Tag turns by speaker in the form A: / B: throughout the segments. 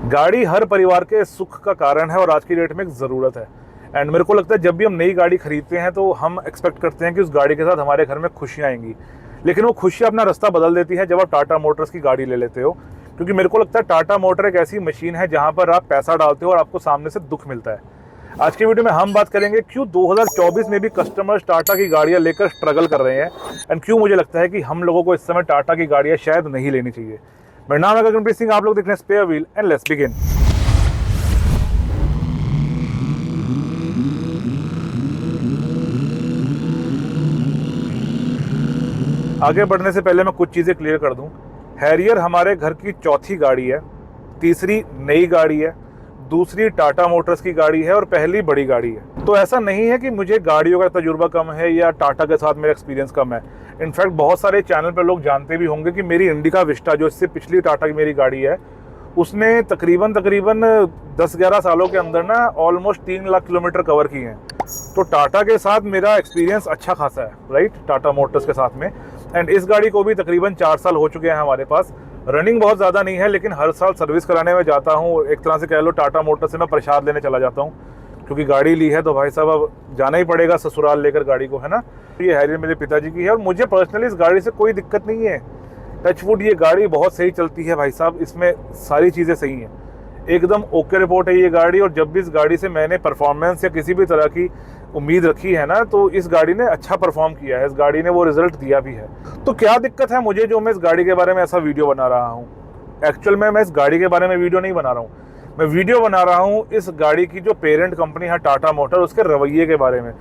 A: गाड़ी हर परिवार के सुख का कारण है और आज की डेट में एक ज़रूरत है। एंड मेरे को लगता है जब भी हम नई गाड़ी खरीदते हैं तो हम एक्सपेक्ट करते हैं कि उस गाड़ी के साथ हमारे घर में खुशियाँ आएंगी, लेकिन वो खुशियाँ अपना रास्ता बदल देती है जब आप टाटा मोटर्स की गाड़ी ले लेते हो। क्योंकि मेरे को लगता है टाटा मोटर एक ऐसी मशीन है जहाँ पर आप पैसा डालते हो और आपको सामने से दुख मिलता है। आज की वीडियो में हम बात करेंगे क्यों 2024 में भी कस्टमर्स टाटा की गाड़ियाँ लेकर स्ट्रगल कर रहे हैं एंड क्यों मुझे लगता है कि हम लोगों को इस समय टाटा की गाड़ियाँ शायद नहीं लेनी चाहिए। मेरा नाम है गगनप्रीत सिंह, आप लोग देख रहे हैं spare wheel and let's begin. आगे बढ़ने से पहले मैं कुछ चीज़ें क्लियर कर दूं। हैरियर हमारे घर की चौथी गाड़ी है, तीसरी नई गाड़ी है, दूसरी टाटा मोटर्स की गाड़ी है और पहली बड़ी गाड़ी है। तो ऐसा नहीं है कि मुझे गाड़ियों का तजुर्बा कम है या टाटा के साथ मेरा एक्सपीरियंस कम है। इनफैक्ट बहुत सारे चैनल पर लोग जानते भी होंगे कि मेरी इंडिका विस्टा जो इससे पिछली टाटा की मेरी गाड़ी है, उसने तकरीबन 10-11 सालों के अंदर ना ऑलमोस्ट 3 लाख किलोमीटर कवर किए हैं। तो टाटा के साथ मेरा एक्सपीरियंस अच्छा खासा है, राइट, टाटा मोटर्स के साथ में। एंड इस गाड़ी को भी तकरीबन 4 साल हो चुके हैं हमारे पास। रनिंग बहुत ज़्यादा नहीं है, लेकिन हर साल सर्विस कराने में जाता हूँ। एक तरह से कह लो टाटा मोटर्स से मैं प्रसाद लेने चला जाता हूँ, क्योंकि गाड़ी ली है तो भाई साहब अब जाना ही पड़ेगा ससुराल लेकर गाड़ी को, है ना। ये हैरियर मेरे पिताजी की है और मुझे पर्सनली इस गाड़ी से कोई दिक्कत नहीं है। टचवुड, ये गाड़ी बहुत सही चलती है भाई साहब, इसमें सारी चीज़ें सही हैं, एकदम ओके रिपोर्ट है ये गाड़ी। और जब भी इस गाड़ी से मैंने परफॉर्मेंस या किसी भी तरह की उम्मीद रखी है ना, तो इस गाड़ी ने अच्छा परफॉर्म किया है, इस गाड़ी ने वो रिजल्ट दिया भी है। तो क्या दिक्कत है मुझे जो मैं इस गाड़ी के बारे में ऐसा वीडियो बना रहा हूँ? एक्चुअल में मैं इस गाड़ी के बारे में वीडियो नहीं बना रहा हूँ, मैं वीडियो बना रहा हूँ इस गाड़ी की जो पेरेंट कंपनी है टाटा मोटर, उसके रवैये के बारे में।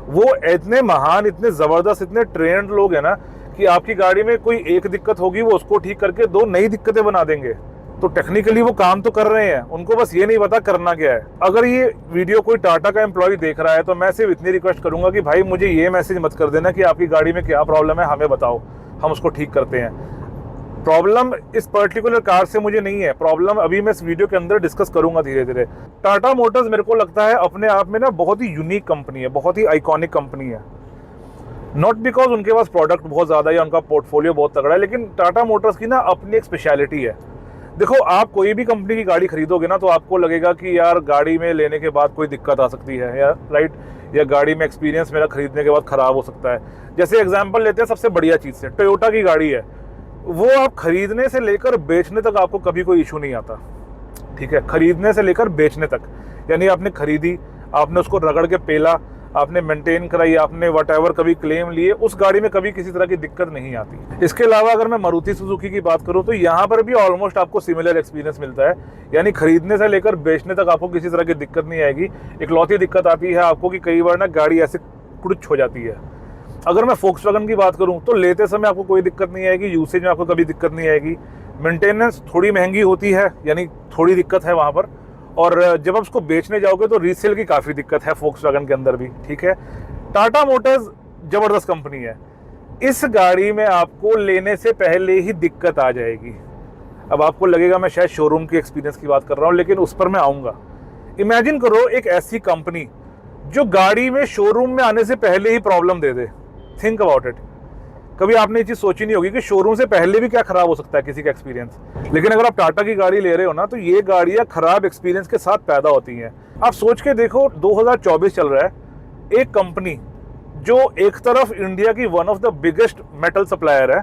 A: वो इतने महान, इतने ज़बरदस्त, इतने ट्रेंड लोग हैं ना कि आपकी गाड़ी में कोई एक दिक्कत होगी वो उसको ठीक करके 2 नई दिक्कतें बना देंगे। तो टेक्निकली वो काम तो कर रहे हैं, उनको बस ये नहीं पता करना क्या है। अगर ये वीडियो कोई टाटा का एम्प्लॉय देख रहा है तो मैं सिर्फ इतनी रिक्वेस्ट करूंगा कि भाई मुझे ये मैसेज मत कर देना कि आपकी गाड़ी में क्या प्रॉब्लम है, हमें बताओ, हम उसको ठीक करते हैं। प्रॉब्लम इस पर्टिकुलर कार से मुझे नहीं है, प्रॉब्लम अभी मैं इस वीडियो के अंदर डिस्कस करूंगा धीरे धीरे। टाटा मोटर्स मेरे को लगता है अपने आप में ना बहुत ही यूनिक कंपनी है, बहुत ही आइकॉनिक कंपनी है। नॉट बिकॉज उनके पास प्रोडक्ट बहुत ज़्यादा या उनका पोर्टफोलियो बहुत तगड़ा है, लेकिन टाटा मोटर्स की ना अपनी एक स्पेशलिटी है। देखो, आप कोई भी कंपनी की गाड़ी खरीदोगे ना तो आपको लगेगा कि यार गाड़ी में लेने के बाद कोई दिक्कत आ सकती है, या राइट, या गाड़ी में एक्सपीरियंस मेरा खरीदने के बाद ख़राब हो सकता है। जैसे एग्जांपल लेते हैं सबसे बढ़िया चीज़ से, टोयोटा की गाड़ी है, वो आप खरीदने से लेकर बेचने तक आपको कभी कोई इशू नहीं आता, ठीक है। खरीदने से लेकर बेचने तक, यानी आपने खरीदी, आपने उसको रगड़ के पेला, आपने मेंटेन कराई, आपने वटएवर कभी क्लेम लिए, उस गाड़ी में कभी किसी तरह की दिक्कत नहीं आती। इसके अलावा अगर मैं मारुति सुजुकी की बात करूं तो यहाँ पर भी ऑलमोस्ट आपको सिमिलर एक्सपीरियंस मिलता है, यानी खरीदने से लेकर बेचने तक आपको किसी तरह की दिक्कत नहीं आएगी। इकलौती दिक्कत आती है आपको कि कई बार ना गाड़ी ऐसे कुछ हो जाती है। अगर मैं फोक्सवैगन की बात करूं तो लेते समय आपको कोई दिक्कत नहीं आएगी, यूसेज में आपको कभी दिक्कत नहीं आएगी। मेंटेनेंस थोड़ी महंगी होती है, यानी थोड़ी दिक्कत है वहाँ पर, और जब आप उसको बेचने जाओगे तो रीसेल की काफ़ी दिक्कत है फोक्सवैगन के अंदर भी, ठीक है। टाटा मोटर्स ज़बरदस्त कंपनी है, इस गाड़ी में आपको लेने से पहले ही दिक्कत आ जाएगी। अब आपको लगेगा मैं शायद शोरूम की एक्सपीरियंस की बात कर रहा हूँ, लेकिन उस पर मैं आऊँगा। इमेजिन करो एक ऐसी कंपनी जो गाड़ी में शोरूम में आने से पहले ही प्रॉब्लम दे दे। Think about it. कभी आपने ये चीज़ सोची नहीं होगी कि शोरूम से पहले भी क्या खराब हो सकता है किसी का एक्सपीरियंस। लेकिन अगर आप टाटा की गाड़ी ले रहे हो ना तो ये गाड़ियाँ खराब एक्सपीरियंस के साथ पैदा होती हैं। आप सोच के देखो, 2024 चल रहा है, एक कंपनी जो एक तरफ इंडिया की one of the biggest metal supplier है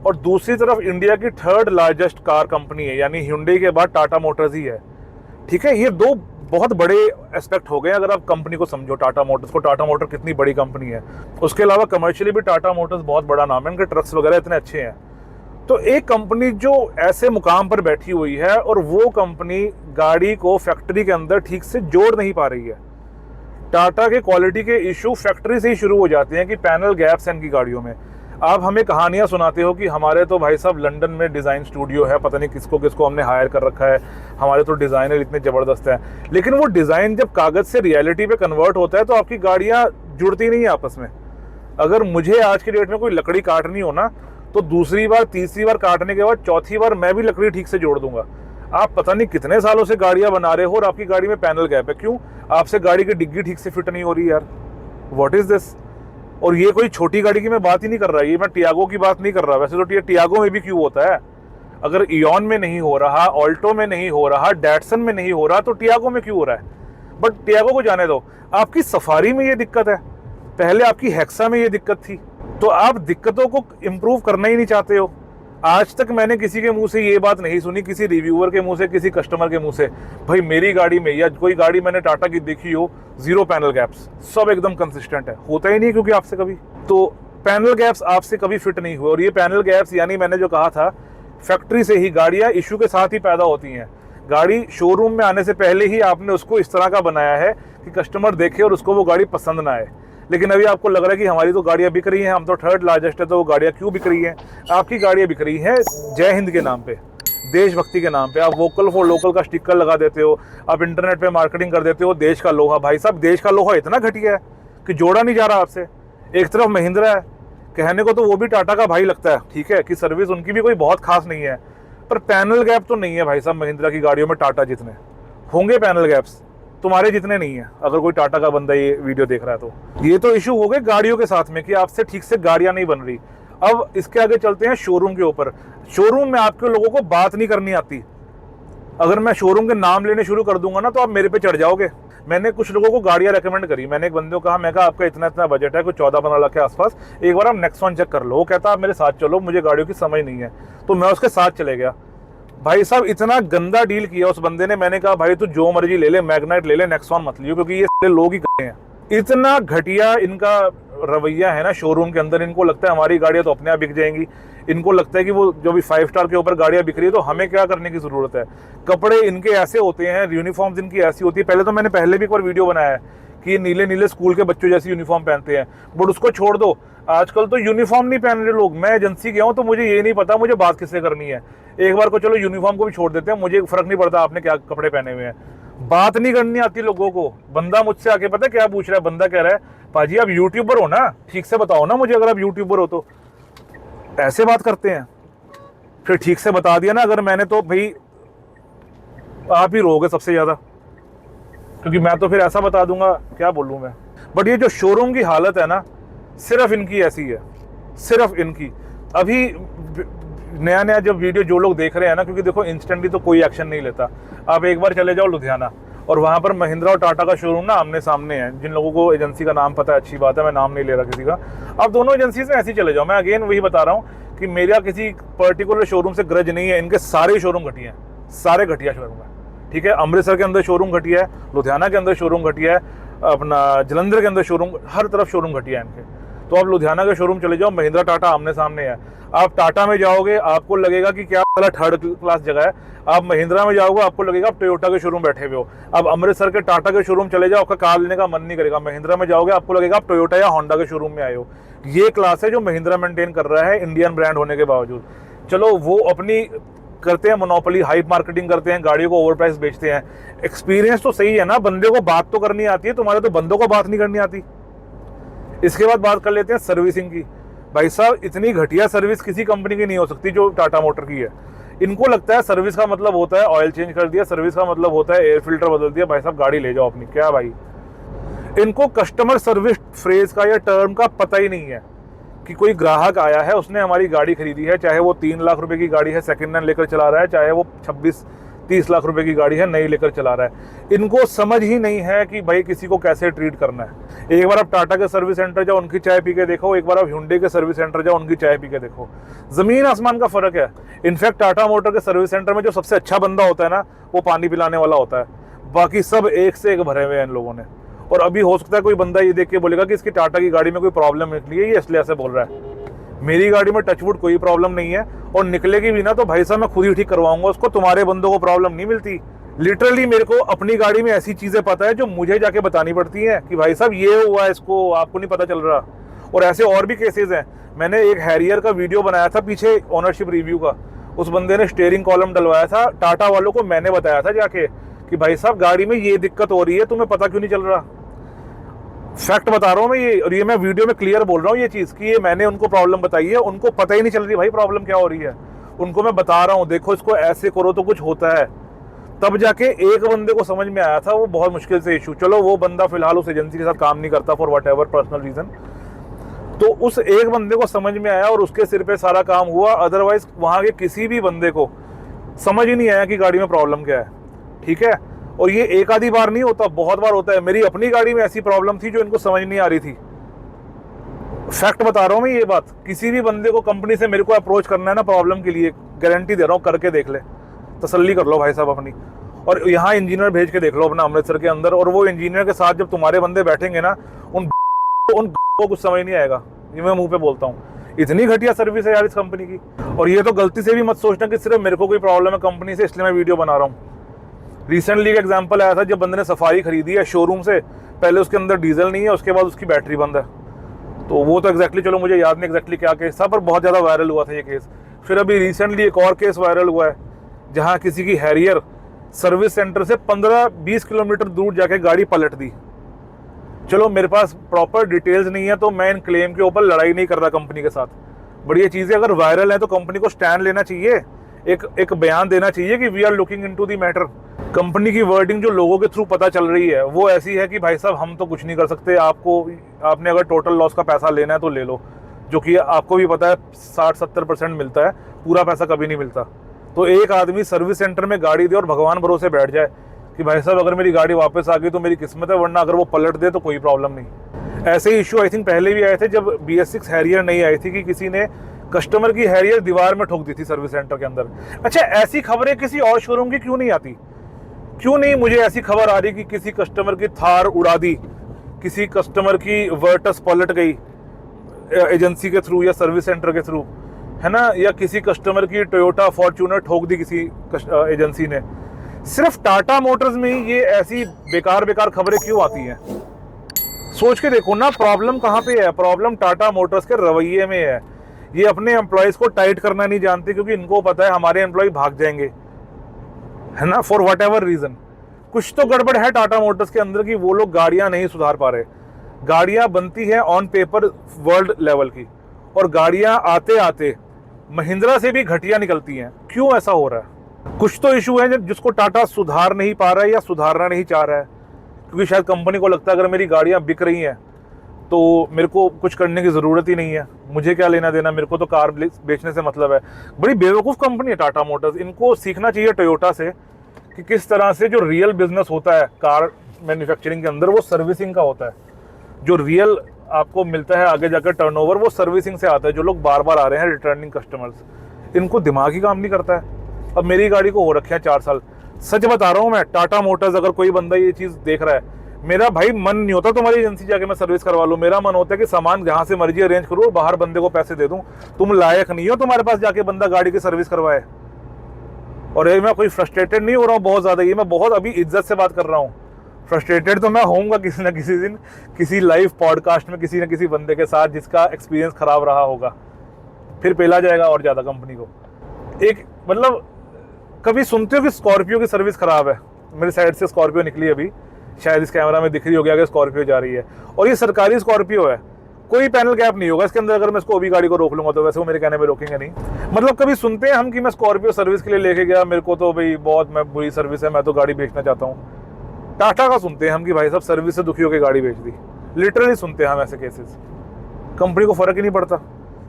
A: और दूसरी तरफ इंडिया की 3rd लार्जेस्ट कार कंपनी है, यानी hyundai के बाद टाटा मोटर्स ही है, ठीक है। ये 2 बहुत बड़े एस्पेक्ट हो गए अगर आप कंपनी को समझो, टाटा मोटर्स को। टाटा मोटर कितनी बड़ी कंपनी है, उसके अलावा कमर्शियली भी टाटा मोटर्स बहुत बड़ा नाम है, इनके ट्रक्स वगैरह इतने अच्छे हैं। तो एक कंपनी जो ऐसे मुकाम पर बैठी हुई है और वो कंपनी गाड़ी को फैक्ट्री के अंदर ठीक से जोड़ नहीं पा रही है। टाटा के क्वालिटी के इशू फैक्ट्री से ही शुरू हो जाते हैं कि पैनल गैप्स हैं इनकी गाड़ियों में। आप हमें कहानियां सुनाते हो कि हमारे तो भाई साहब लंदन में डिज़ाइन स्टूडियो है, पता नहीं किसको किसको हमने हायर कर रखा है, हमारे तो डिज़ाइनर इतने ज़बरदस्त हैं। लेकिन वो डिज़ाइन जब कागज़ से रियलिटी पे कन्वर्ट होता है तो आपकी गाड़ियाँ जुड़ती नहीं है आपस में। अगर मुझे आज की डेट में कोई लकड़ी काटनी हो ना तो दूसरी बार, तीसरी बार काटने के बाद चौथी बार मैं भी लकड़ी ठीक से जोड़ दूंगा। आप पता नहीं कितने सालों से गाड़ियाँ बना रहे हो और आपकी गाड़ी में पैनल गैप है, क्यों? आपसे गाड़ी की डिग्गी ठीक से फिट नहीं हो रही यार, व्हाट इज़ दिस। और ये कोई छोटी गाड़ी की मैं बात ही नहीं कर रहा, ये मैं टियागो की बात नहीं कर रहा। वैसे तो टियागो में भी क्यों होता है, अगर इयॉन में नहीं हो रहा, ऑल्टो में नहीं हो रहा, डैटसन में नहीं हो रहा, तो टियागो में क्यों हो रहा है? बट टियागो को जाने दो, आपकी सफारी में ये दिक्कत है, पहले आपकी हेक्सा में ये दिक्कत थी, तो आप दिक्कतों को इम्प्रूव करना ही नहीं चाहते हो। आज तक मैंने किसी के मुंह से ये बात नहीं सुनी, किसी रिव्यूअर के मुंह से, किसी कस्टमर के मुंह से, भाई मेरी गाड़ी में या कोई गाड़ी मैंने टाटा की देखी हो, 0 पैनल गैप्स, सब एकदम कंसिस्टेंट है। होता ही नहीं क्योंकि आपसे कभी, तो पैनल गैप्स आपसे कभी फिट नहीं हुए। और ये पैनल गैप्स यानी मैंने जो कहा था, फैक्ट्री से ही गाड़ियाँ इशू के साथ ही पैदा होती हैं। गाड़ी शोरूम में आने से पहले ही आपने उसको इस तरह का बनाया है कि कस्टमर देखे और उसको वो गाड़ी पसंद ना आए। लेकिन अभी आपको लग रहा है कि हमारी तो गाड़ियाँ बिक रही हैं, हम तो थर्ड लार्जेस्ट है, तो वो गाड़ियाँ क्यों बिक रही हैं? आपकी गाड़ियाँ बिक रही हैं जय हिंद के नाम पे, देशभक्ति के नाम पे। आप वोकल फॉर लोकल का स्टिकर लगा देते हो, आप इंटरनेट पे मार्केटिंग कर देते हो, देश का लोहा। भाई साहब, देश का लोहा इतना घटिया है कि जोड़ा नहीं जा रहा आपसे। एक तरफ महिंद्रा है, कहने को तो वो भी टाटा का भाई लगता है, ठीक है कि सर्विस उनकी भी कोई बहुत खास नहीं है, पर पैनल गैप तो नहीं है भाई साहब महिंद्रा की गाड़ियों में। टाटा जितने होंगे पैनल गैप्स, तुम्हारे जितने नहीं है, अगर कोई टाटा का बंदा ये वीडियो देख रहा है तो। ये तो इशू हो गए गाड़ियों के साथ में कि आपसे ठीक से गाड़ियां नहीं बन रही। अब इसके आगे चलते हैं शोरूम के ऊपर। शोरूम में आपके लोगों को बात नहीं करनी आती। अगर मैं शोरूम के नाम लेने शुरू कर दूंगा ना, तो आप मेरे पे चढ़ जाओगे। मैंने कुछ लोगों को गाड़ियां रेकमेंड करी, मैंने एक बंदे को कहा, मैं कहा आपका इतना इतना बजट है, कुछ 14-15 लाख के आसपास, एक बार आप नेक्सॉन चेक कर लो। वो कहता आप मेरे साथ चलो, मुझे गाड़ियों की समझ नहीं है, तो मैं उसके साथ चले गया। भाई साहब, इतना गंदा डील किया उस बंदे ने। मैंने कहा भाई तू जो मर्जी ले ले, मैग्नाइट ले ले, नेक्सॉन मत लियो, क्योंकि ये लोग ही करते हैं। इतना घटिया इनका रवैया है ना शोरूम के अंदर। इनको लगता है हमारी गाड़ियां तो अपने आप बिक जाएंगी। इनको लगता है कि वो जो भी 5 स्टार के ऊपर गाड़ियां बिक रही है तो हमें क्या करने की जरूरत है। कपड़े इनके ऐसे होते हैं, यूनिफॉर्म्स इनकी ऐसी होती है। पहले तो मैंने पहले भी एक बार वीडियो बनाया है कि नीले नीले स्कूल के बच्चों जैसी यूनिफॉर्म पहनते हैं, बट उसको छोड़ दो। आजकल तो यूनिफॉर्म नहीं पहन रहे लोग। मैं एजेंसी गया हूँ तो मुझे ये नहीं पता मुझे बात किससे करनी है। एक बार को चलो यूनिफॉर्म को भी छोड़ देते हैं, मुझे फर्क नहीं पड़ता आपने क्या कपड़े पहने हुए हैं। बात नहीं करनी आती लोगों को। बंदा मुझसे आके पता है क्या पूछ रहा है? बंदा कह रहा है पाजी आप यूट्यूबर हो ना, ठीक से बताओ ना मुझे, अगर आप यूट्यूबर हो तो। ऐसे बात करते हैं। फिर ठीक से बता दिया ना अगर मैंने, तो भाई आप ही रोगे सबसे ज्यादा, क्योंकि मैं तो फिर ऐसा बता दूंगा, क्या बोलूं मैं। बट ये जो शोरूम की हालत है ना, सिर्फ इनकी ऐसी है, सिर्फ इनकी। अभी नया नया जब वीडियो जो लोग देख रहे हैं ना, क्योंकि देखो इंस्टेंटली तो कोई एक्शन नहीं लेता। आप एक बार चले जाओ लुधियाना, और वहाँ पर महिंद्रा और टाटा का शोरूम ना आमने सामने है। जिन लोगों को एजेंसी का नाम पता है, अच्छी बात है, मैं नाम नहीं ले रहा किसी का। आप दोनों एजेंसी में ऐसे ही चले जाओ। मैं अगेन वही बता रहा हूँ कि मेरा किसी पर्टिकुलर शोरूम से ग्रज नहीं है। इनके सारे शोरूम घटिया हैं, सारे घटिया शोरूम है, ठीक है। अमृतसर के अंदर शोरूम घटिया है, लुधियाना के अंदर शोरूम घटिया है, अपना जलंधर के अंदर शोरूम, हर तरफ शोरूम घटिया है इनके। तो आप लुधियाना के शोरूम चले जाओ, महिंद्रा टाटा आमने सामने है। आप टाटा में जाओगे आपको लगेगा कि क्या वाला थर्ड क्लास जगह है। आप महिंद्रा में जाओगे आपको लगेगा आप टोयोटा के शोरूम बैठे हुए हो। अब अमृतसर के टाटा के शोरूम चले जाओ, आपका कार लेने का मन नहीं करेगा। महिंद्रा में जाओगे आपको लगेगा आप टोयोटा या होंडा के शोरूम में आए हो। ये क्लास है जो महिंद्रा मेंटेन कर रहा है, इंडियन ब्रांड होने के बावजूद। चलो वो अपनी करते हैं मोनोपोली, हाइप मार्केटिंग करते हैं, गाड़ियों को ओवर प्राइस बेचते हैं। एक्सपीरियंस तो सही है ना, बंदे को बात तो करनी आती है। तुम्हारे तो बंदों को बात नहीं करनी आती। इसके बाद बात कर लेते हैं सर्विसिंग की। भाई साहब, इतनी घटिया सर्विस किसी कंपनी की नहीं हो सकती जो टाटा मोटर की है। इनको लगता है सर्विस का मतलब होता है ऑयल चेंज कर दिया, सर्विस का मतलब होता है एयर फिल्टर बदल दिया। भाई साहब, गाड़ी ले जाओ अपनी। क्या भाई, इनको कस्टमर सर्विस फ्रेज का या टर्म का पता ही नहीं है कि कोई ग्राहक आया है, उसने हमारी गाड़ी खरीदी है, चाहे वो 3 लाख रुपए की गाड़ी है सेकंड हैंड लेकर चला रहा है, चाहे वो 26-30 लाख रुपए की गाड़ी है नई लेकर चला रहा है। इनको समझ ही नहीं है कि भाई किसी को कैसे ट्रीट करना है। एक बार आप टाटा के सर्विस सेंटर जाओ, उनकी चाय पी के देखो। एक बार आप hyundai के सर्विस सेंटर जाओ, उनकी चाय पी के देखो। जमीन आसमान का फर्क है। इनफैक्ट टाटा मोटर के सर्विस सेंटर में जो सबसे अच्छा बंदा होता है ना, वो पानी पिलाने वाला होता है। बाकी सब एक से एक भरे हुए हैं इन लोगों ने। और अभी हो सकता है कोई बंदा ये देख के बोलेगा कि इसकी टाटा की गाड़ी में कोई प्रॉब्लम निकली है, ये इसलिए ऐसे बोल रहा है। मेरी गाड़ी में टचवुड कोई प्रॉब्लम नहीं है, और निकलेगी भी ना तो भाई साहब मैं खुद ही ठीक करवाऊंगा उसको। तुम्हारे बंदों को प्रॉब्लम नहीं मिलती। लिटरली मेरे को अपनी गाड़ी में ऐसी चीजें पता है जो मुझे जाके बतानी पड़ती हैं कि भाई साहब ये हुआ इसको, आपको नहीं पता चल रहा। और ऐसे और भी केसेस हैं। मैंने एक हैरियर का वीडियो बनाया था पीछे, ओनरशिप रिव्यू का। उस बंदे ने स्टीयरिंग कॉलम डलवाया था, टाटा वालों को मैंने बताया था जाके कि भाई साहब गाड़ी में ये दिक्कत हो रही है, तुम्हें पता क्यों नहीं चल रहा। फैक्ट बता रहा हूँ मैं ये, और ये मैं वीडियो में क्लियर बोल रहा हूँ ये चीज़ कि ये मैंने उनको प्रॉब्लम बताई है। उनको पता ही नहीं चल रही भाई प्रॉब्लम क्या हो रही है। उनको मैं बता रहा हूँ देखो इसको ऐसे करो तो कुछ होता है। तब जाके एक बंदे को समझ में आया था, वो बहुत मुश्किल से इशू। चलो वो बंदा फिलहाल उस एजेंसी के साथ काम नहीं करता for whatever personal reason. तो उस एक बंदे को समझ में आया और उसके सिर पे सारा काम हुआ, अदरवाइज वहाँ के किसी भी बंदे को समझ ही नहीं आया कि गाड़ी में प्रॉब्लम क्या है। ठीक है, और ये एक आधी बार नहीं होता, बहुत बार होता है। मेरी अपनी गाड़ी में ऐसी प्रॉब्लम थी जो इनको समझ नहीं आ रही थी। फैक्ट बता रहा हूँ मैं ये बात। किसी भी बंदे को कंपनी से मेरे को अप्रोच करना है ना प्रॉब्लम के लिए, गारंटी दे रहा हूँ, करके देख ले, तसल्ली कर लो भाई साहब अपनी। और यहाँ इंजीनियर भेज के देख लो अपना अमृतसर के अंदर, और वो इंजीनियर के साथ जब तुम्हारे बंदे बैठेंगे ना, उन को कुछ समझ नहीं आएगा। ये मैं मुंह पे बोलता हूँ, इतनी घटिया सर्विस है यार इस कंपनी की। और ये तो गलती से भी मत सोचना कि सिर्फ मेरे को कोई प्रॉब्लम है कंपनी से इसलिए मैं वीडियो बना रहा हूँ। रिसेंटली एक एग्जांपल आया था, जब बंदे ने सफारी खरीदी है शोरूम से, पहले उसके अंदर डीजल नहीं है, उसके बाद उसकी बैटरी बंद है। तो वो तो एग्जैक्टली, चलो मुझे याद नहीं एग्जैक्टली क्या केस था, पर बहुत ज़्यादा वायरल हुआ था ये केस। फिर अभी रिसेंटली एक और केस वायरल हुआ है, जहाँ किसी की हैरियर सर्विस सेंटर से 15-20 किलोमीटर दूर जाके गाड़ी पलट दी। चलो मेरे पास प्रॉपर डिटेल्स नहीं है, तो मैं इन क्लेम के ऊपर लड़ाई नहीं कर रहा कंपनी के साथ। बढ़िया चीज़ें अगर वायरल है तो कंपनी को स्टैंड लेना चाहिए, एक बयान देना चाहिए कि we are looking into the matter. Company की वर्डिंग जो लोगों के थ्रू पता चल रही है वो ऐसी है कि भाई साहब हम तो कुछ नहीं कर सकते, आपने अगर टोटल लॉस का पैसा लेना है तो ले लो, जो कि आपको भी पता है 60-70% मिलता है, पूरा पैसा कभी नहीं मिलता। तो एक आदमी सर्विस सेंटर में गाड़ी दे और भगवान भरोसे बैठ जाए कि भाई साहब अगर मेरी गाड़ी वापस आ गई तो मेरी किस्मत है, वरना अगर वो पलट दे तो कोई प्रॉब्लम नहीं। ऐसे ही इशू आई थिंक पहले भी आए थे जब BS6 हैरियर नहीं आई थी, कि किसी ने कस्टमर की हैरियर दीवार में ठोक दी थी सर्विस सेंटर के अंदर। अच्छा, ऐसी खबरें किसी और शोरूम की क्यों नहीं आती? क्यों नहीं मुझे ऐसी खबर आ रही कि किसी कस्टमर की थार उड़ा दी, किसी कस्टमर की वर्टस पलट गई एजेंसी के थ्रू या सर्विस सेंटर के थ्रू, है ना, या किसी कस्टमर की टोयोटा फॉर्च्यूनर ठोक दी किसी एजेंसी ने। सिर्फ टाटा मोटर्स में ही ये ऐसी बेकार खबरें क्यों आती हैं? सोच के देखो ना, प्रॉब्लम कहाँ पे है? प्रॉब्लम टाटा मोटर्स के रवैये में है। ये अपने एम्प्लॉयज को टाइट करना नहीं जानते, क्योंकि इनको पता है हमारे एम्प्लॉय भाग जाएंगे, है ना, फॉर वट एवर रीजन। कुछ तो गड़बड़ है टाटा मोटर्स के अंदर कि वो लोग गाड़ियां नहीं सुधार पा रहे। गाड़ियां बनती है ऑन पेपर वर्ल्ड लेवल की, और गाड़ियां आते आते महिंद्रा से भी घटिया निकलती हैं। क्यों ऐसा हो रहा है? कुछ तो इशू है जिसको टाटा सुधार नहीं पा रहा है या सुधारना नहीं चाह रहा है, क्योंकि शायद कंपनी को लगता है अगर मेरी गाड़ियां बिक रही हैं तो मेरे को कुछ करने की ज़रूरत ही नहीं है, मुझे क्या लेना देना, मेरे को तो कार बेचने से मतलब है। बड़ी बेवकूफ़ कंपनी है टाटा मोटर्स। इनको सीखना चाहिए टोयोटा से कि किस तरह से जो रियल बिजनेस होता है कार मैन्युफैक्चरिंग के अंदर, वो सर्विसिंग का होता है। जो रियल आपको मिलता है आगे जाकर टर्नओवर, वो सर्विसिंग से आता है। जो लोग बार बार आ रहे हैं रिटर्निंग कस्टमर्स, इनको दिमाग ही काम नहीं करता है। अब मेरी गाड़ी को हो रखे हैं 4 साल। सच बता रहा हूँ मैं, टाटा मोटर्स अगर कोई बंदा ये चीज़ देख रहा है, मेरा भाई मन नहीं होता तुम्हारी एजेंसी जाके मैं सर्विस करवा लूँ। मेरा मन होता है कि सामान जहाँ से मर्जी अरेंज करूँ और बाहर बंदे को पैसे दे दूँ। तुम लायक नहीं हो तुम्हारे पास जाके बंदा गाड़ी की सर्विस करवाए। और ये मैं कोई फ्रस्ट्रेटेड नहीं हो रहा हूँ बहुत ज़्यादा, ये मैं बहुत अभी इज्जत से बात कर रहा हूँ। फ्रस्ट्रेटेड तो मैं होऊंगा किसी न किसी दिन, किसी लाइव पॉडकास्ट में किसी न किसी बंदे के साथ जिसका एक्सपीरियंस खराब रहा होगा, फिर पेला जाएगा और ज़्यादा कंपनी को। एक मतलब कभी सुनते हो कि स्कॉर्पियो की सर्विस खराब है? मेरी साइड से स्कॉर्पियो निकली अभी, शायद इस कैमरा में दिख रही होगी, अगर स्कॉर्पियो जा रही है, और ये सरकारी स्कॉर्पियो है, कोई पैनल गैप नहीं होगा इसके अंदर। अगर मैं इसको अभी गाड़ी को रोक लूंगा तो वैसे वो मेरे कहने पे रोकेंगे नहीं। मतलब कभी सुनते हैं हम कि मैं स्कॉर्पियो सर्विस के लिए लेके गया, मेरे को तो भाई बहुत मैं बुरी सर्विस है, मैं तो गाड़ी बेचना चाहता हूँ। टाटा का सुनते हैं हम कि भाई साहब सर्विस से दुखी होकर गाड़ी बेच दी। लिटरली सुनते हैं हम ऐसे केसेस। कंपनी को फर्क ही नहीं पड़ता,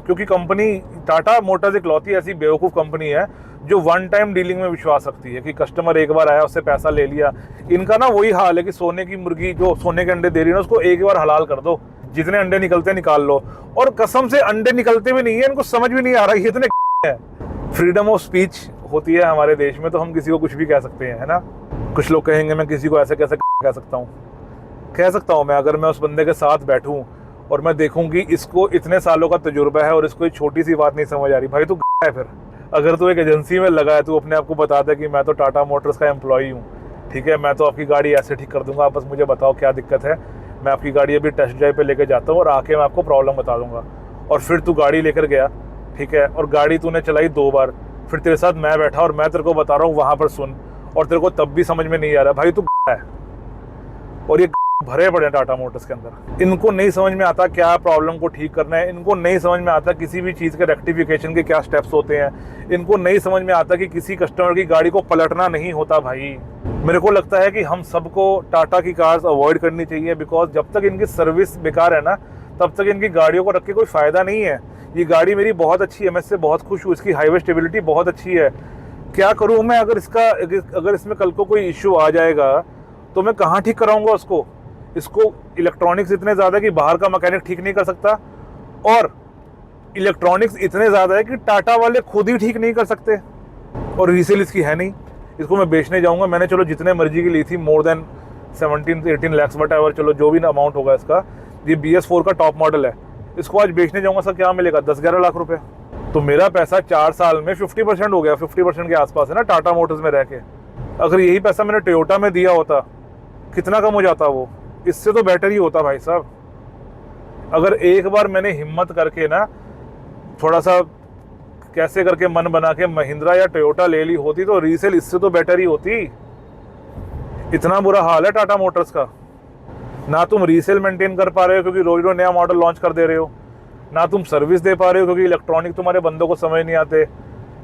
A: क्योंकि कंपनी टाटा मोटर्स इकलौती ऐसी बेवकूफ़ कंपनी है जो वन टाइम डीलिंग में विश्वास रखती है कि कस्टमर एक बार आया उससे पैसा ले लिया। इनका ना वही हाल है कि सोने की मुर्गी जो सोने के अंडे दे रही है ना, उसको एक बार हलाल कर दो, जितने अंडे निकलते निकाल लो। और कसम से अंडे निकलते भी नहीं है, इनको समझ भी नहीं आ रहा है इतने है। फ्रीडम ऑफ स्पीच होती है हमारे देश में, तो हम किसी को कुछ भी कह सकते हैं, है ना। कुछ लोग कहेंगे मैं किसी को ऐसे कैसे कह सकता हूँ? कह सकता हूँ मैं, अगर मैं उस बंदे के साथ बैठूँ और मैं देखूँ कि इसको इतने सालों का तजुर्बा है और इसको एक छोटी सी बात नहीं समझ आ रही, भाई तू है। फिर अगर तू एक एजेंसी में लगा है, तू अपने आप को बता दे कि मैं तो टाटा मोटर्स का एम्प्लॉई हूँ, ठीक है, मैं तो आपकी गाड़ी ऐसे ठीक कर दूंगा, आप बस मुझे बताओ क्या दिक्कत है, मैं आपकी गाड़ी अभी टेस्ट ड्राइव पे लेके जाता हूँ और आके मैं आपको प्रॉब्लम बता दूंगा। और फिर तू गाड़ी लेकर गया, ठीक है, और गाड़ी तूने चलाई 2 बार, फिर तेरे साथ मैं बैठा और मैं तेरे को बता रहा हूँ वहाँ पर सुन, और तेरे को तब भी समझ में नहीं आ रहा, भाई तू है। और ये भरे पड़े हैं टाटा मोटर्स के अंदर। इनको नहीं समझ में आता क्या प्रॉब्लम को ठीक करना है, इनको नहीं समझ में आता किसी भी चीज़ के रेक्टिफिकेशन के क्या स्टेप्स होते हैं, इनको नहीं समझ में आता कि किसी कस्टमर की गाड़ी को पलटना नहीं होता। भाई मेरे को लगता है कि हम सबको टाटा की कार्स अवॉइड करनी चाहिए, बिकॉज जब तक इनकी सर्विस बेकार है ना, तब तक इनकी गाड़ियों को रख के कोई फ़ायदा नहीं है। ये गाड़ी मेरी बहुत अच्छी है, मैं इससे बहुत खुश हूँ, इसकी हाईवे स्टेबिलिटी बहुत अच्छी है। क्या करूँ मैं अगर इसमें कल को कोई इशू आ जाएगा तो मैं कहाँ ठीक कराऊँगा उसको। इसको इलेक्ट्रॉनिक्स इतने ज़्यादा कि बाहर का मैकेनिक ठीक नहीं कर सकता, और इलेक्ट्रॉनिक्स इतने ज़्यादा है कि टाटा वाले खुद ही ठीक नहीं कर सकते, और रीसेल इसकी है नहीं। इसको मैं बेचने जाऊँगा, मैंने चलो जितने मर्जी की ली थी, more than 17-18 lakh what ever, चलो जो भी अमाउंट होगा इसका। ये BS4 का टॉप मॉडल है, इसको आज बेचने जाऊँगा सर, क्या मिलेगा? 10-11 लाख रुपये। तो मेरा पैसा 4 साल में 50% हो गया, 50% के आसपास है ना टाटा मोटर्स में रह के। अगर यही पैसा मैंने टोयोटा में दिया होता, कितना कम हो जाता वो? इससे तो बेटर ही होता भाई साहब। अगर एक बार मैंने हिम्मत करके ना थोड़ा सा कैसे करके मन बना के महिंद्रा या टोयोटा ले ली होती, तो रीसेल इससे तो बेटर ही होती। इतना बुरा हाल है टाटा मोटर्स का। ना तुम रीसेल मेंटेन कर पा रहे हो क्योंकि रोज रोज नया मॉडल लॉन्च कर दे रहे हो, ना तुम सर्विस दे पा रहे हो क्योंकि इलेक्ट्रॉनिक तुम्हारे बंदों को समझ नहीं आते,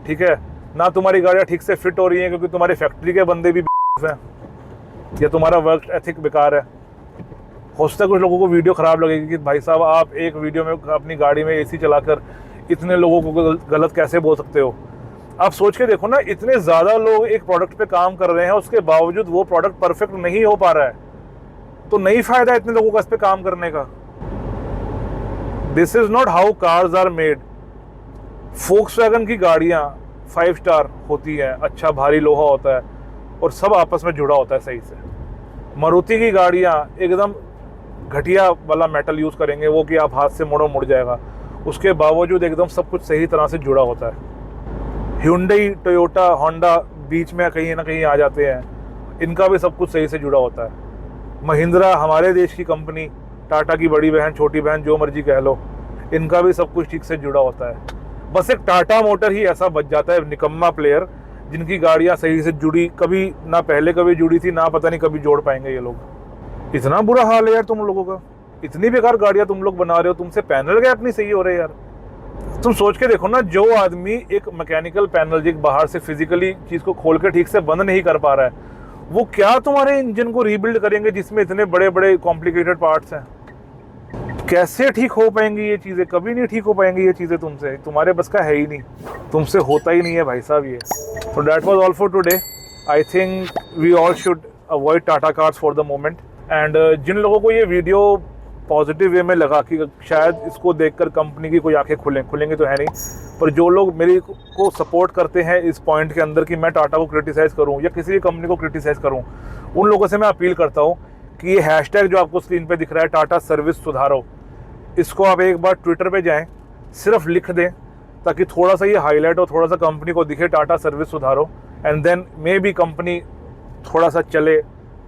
A: ठीक है, ना तुम्हारी गाड़ियाँ ठीक से फिट हो रही हैं क्योंकि तुम्हारी फैक्ट्री के बंदे भी हैं, या तुम्हारा वर्क एथिक बेकार है। हो सकता है कुछ लोगों को वीडियो ख़राब लगेगी कि भाई साहब आप एक वीडियो में अपनी गाड़ी में AC चलाकर इतने लोगों को गलत कैसे बोल सकते हो। आप सोच के देखो ना, इतने ज़्यादा लोग एक प्रोडक्ट पे काम कर रहे हैं, उसके बावजूद वो प्रोडक्ट परफेक्ट नहीं हो पा रहा है, तो नहीं फ़ायदा इतने लोगों का इस पे काम करने का। This is not how cars are made. Volkswagen की गाड़ियाँ 5 स्टार होती हैं, अच्छा भारी लोहा होता है और सब आपस में जुड़ा होता है सही से। मारुति की गाड़ियाँ एकदम घटिया वाला मेटल यूज़ करेंगे, वो कि आप हाथ से मोड़ो मुड़ जाएगा, उसके बावजूद एकदम सब कुछ सही तरह से जुड़ा होता है। Hyundai, टोयोटा, होंडा बीच में कहीं ना कहीं आ जाते हैं, इनका भी सब कुछ सही से जुड़ा होता है। महिंद्रा हमारे देश की कंपनी, टाटा की बड़ी बहन, छोटी बहन, जो मर्जी कह लो, इनका भी सब कुछ ठीक से जुड़ा होता है। बस एक टाटा मोटर ही ऐसा बच जाता है निकम्मा प्लेयर, जिनकी गाड़ियाँ सही से जुड़ी कभी ना पहले कभी जुड़ी थी, ना पता नहीं कभी जोड़ पाएंगे ये लोग। इतना बुरा हाल है यार तुम लोगों का, इतनी बेकार गाड़ियाँ तुम लोग बना रहे हो, तुमसे पैनल गैप नहीं सही हो रहे यार। तुम सोच के देखो ना, जो आदमी एक मैकेनिकल पैनल जो बाहर से फिजिकली चीज़ को खोल के ठीक से बंद नहीं कर पा रहा है, वो क्या तुम्हारे इंजन को रीबिल्ड करेंगे जिसमें इतने बड़े बड़े कॉम्प्लिकेटेड पार्ट्स हैं? कैसे ठीक हो पाएंगी ये चीज़ें? कभी नहीं ठीक हो पाएंगी ये चीज़ें तुमसे, तुम्हारे बस का है ही नहीं, तुमसे होता ही नहीं है भाई साहब ये। So that was all for today. I think we all should avoid Tata cars for the moment. And जिन लोगों को ये वीडियो पॉजिटिव वे में लगा कि शायद इसको देखकर कंपनी की कोई आंखें खुलेंगी तो है नहीं, पर जो लोग मेरे को सपोर्ट करते हैं इस पॉइंट के अंदर कि मैं टाटा को क्रिटिसाइज़ करूं या किसी भी कंपनी को क्रिटिसाइज़ करूं, उन लोगों से मैं अपील करता हूं कि ये हैशटैग जो आपको स्क्रीन पे दिख रहा है, टाटा सर्विस सुधारो, इसको आप एक बार ट्विटर पे जाएं, सिर्फ लिख दें ताकि थोड़ा सा ये हाईलाइट हो, थोड़ा सा कंपनी को दिखे टाटा सर्विस सुधारो, and then maybe company थोड़ा सा चले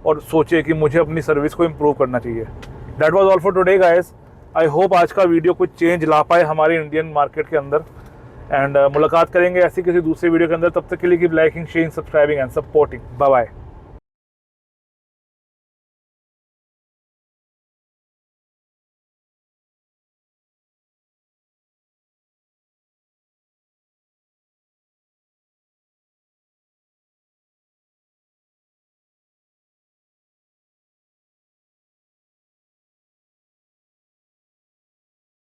A: और सोचे कि मुझे अपनी सर्विस को इम्प्रूव करना चाहिए। That was all for today guys. I hope आज का वीडियो कुछ चेंज ला पाए हमारे इंडियन मार्केट के अंदर, एंड मुलाकात करेंगे ऐसी किसी दूसरे वीडियो के अंदर। तब तक के लिए keep liking, sharing, subscribing and supporting. Bye bye.